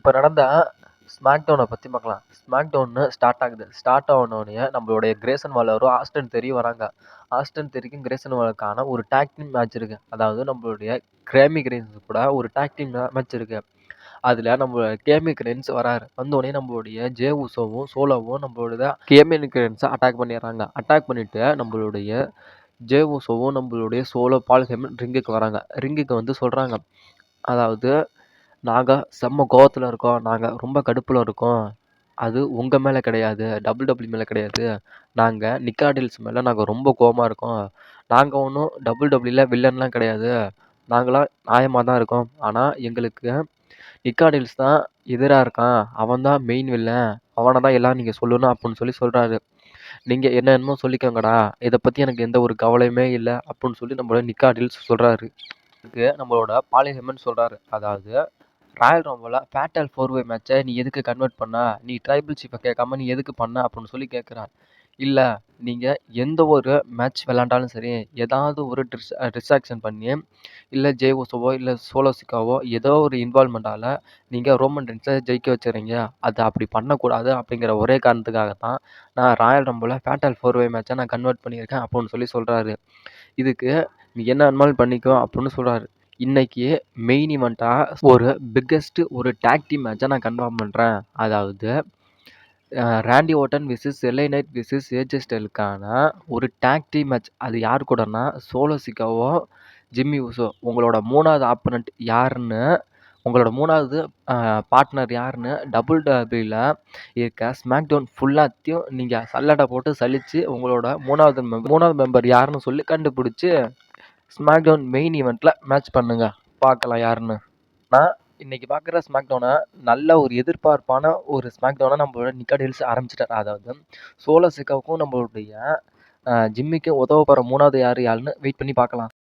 இப்ப நடந்த ஸ்மாக்டவுன பத்தி பார்க்கலாம். ஸ்மாக்டவுன்னு ஸ்டார்ட் ஆகுது. ஸ்டார்ட் ஆனோனயே நம்மளுடைய கிரேசன் வாலரும், ஆஸ்டன் தியரியும் வராங்க. ஆஸ்டன் தியரிக்கும் கிரேசன் வாலருக்கான ஒரு டாக் டீம் மேட்ச் இருக்கு. அதாவது நம்மளுடைய கிராமி கிரேன்ஸ் கூட ஒரு டாக் டீம் மேட்ச் இருக்கு. அதுல நம்ம கேமி கிரேன்ஸ் வராரு. வந்தோனே நம்மளுடைய ஜே உசோவும், சோலோவும் நம்மளோட கேமி கிரேன்ஸ அட்டாக் பண்ணிடுறாங்க. அட்டாக் பண்ணிட்டு நம்மளுடைய ஜே உசோவும், நம்மளுடைய சோலோ, பால் ஹேமன் ரிங்குக்கு வராங்க. ரிங்குக்கு வந்து சொல்றாங்க. அதாவது நாங்க செம்ம கோவத்துல இருக்கோம். நாங்க ரொம்ப கடுப்புல இருக்கோம். அது உங்க மேல கிடையாது. WWE மேல கிடையாது. நாங்க நிக்காடில்ஸ் மேல நாங்க ரொம்ப கோவமா இருக்கோம். நாங்க ஒண்ணும் WWEல வில்லன்லாம் கிடையாது. நாங்கலாம் நியாயமா தான் இருக்கோம். ஆனா எங்களுக்கு நிக்காடில்ஸ் தான் எதிரா இருக்கான். அவன் தான் மெயின் வில்லன். அவன தான் எல்லாம் நீங்க சொல்லணும் அப்புட்ன்னு சொல்றாரு. நீங்க என்னமோ சொல்லிக்கோங்கடா. இத பத்தி எனக்கு எந்த ஒரு கவலையுமே இல்ல அப்புட்ன்னு சொல்லி நம்மளோட நிக்காடில்ஸ் சொல்றாரு. இதுக்கு நம்மளோட பால் ஹேமன் சொல்றாரு. அதாவது ராயல் ரம்பிள்ல ஃபேட்டல் 4 வே மேட்சை நீ எதுக்கு கன்வெர்ட் பண்ண? நீ ட்ரைபிள் சீஃபை கேட்காம நீ எதுக்கு பண்ண அப்படின்னு சொல்லி கேட்குறான். இல்லை நீங்கள் எந்த ஒரு மேட்ச் விளாண்டாலும் சரி ஏதாவது ஒரு டிஸ்ட்ராக்ஷன் பண்ணி இல்லை ஜே ஓசோவோ இல்லை சோலோசிக்காவோ ஏதோ ஒரு இன்வால்மெண்ட்டால் நீங்கள் ரோமன் ரென்ஸை ஜெயிக்க வச்சுறீங்க. அது அப்படி பண்ணக்கூடாது அப்படிங்கிற ஒரே காரணத்துக்காக தான் நான் ராயல் ரம்பிள்ல ஃபேட்டல் 4 வே மேட்சை நான் கன்வெர்ட் பண்ணியிருக்கேன் அப்படின்னு சொல்கிறாரு. இதுக்கு நீ என்ன வேணுமாலும் பண்ணிக்கோ அப்படின்னு சொல்கிறாரு. இன்னைக்கு மெயின் ஈவெண்ட்டாக ஒரு பிக்கெஸ்ட் ஒரு டாக் டீம் மேட்சை நான் கன்ஃபார்ம் பண்ணுறேன். அதாவது Randy Orton versus LA Knight versus AJ ஸ்டைலுக்கான ஒரு டாக் டீம் மேட்ச். அது யார் கூடனா சோலோ சிக்காவோ, ஜிம்மி உசோ. உங்களோட 3வது ஆப்பனண்ட் யாருன்னு, உங்களோட 3வது பார்ட்னர் யாருன்னு WWE இருக்க ஸ்மாக்டவுன் ஃபுல்லாத்தையும் நீங்கள் சல்லடை போட்டு சலித்து உங்களோட 3வது மெம்பர் யாருன்னு சொல்லி கண்டுபிடிச்சி ஸ்மாக்டவுன் மெயின் ஈவெண்ட்ல மேட்ச் பண்ணுங்க. பார்க்கலாம் யாருன்னு. நான் இன்னைக்கு பார்க்குற ஸ்மாக்டவுனை நல்ல ஒரு எதிர்பார்ப்பான ஒரு ஸ்மாக்டவுனை நம்மளோட நிக்காடில்ஸ் ஆரம்பிச்சிட்டார். அதாவது சோலோ சிக்காவுக்கும் நம்மளுடைய ஜிம்மிக்கு உதவ போகிற 3வது யாருன்னு வெயிட் பண்ணி பார்க்கலாம்.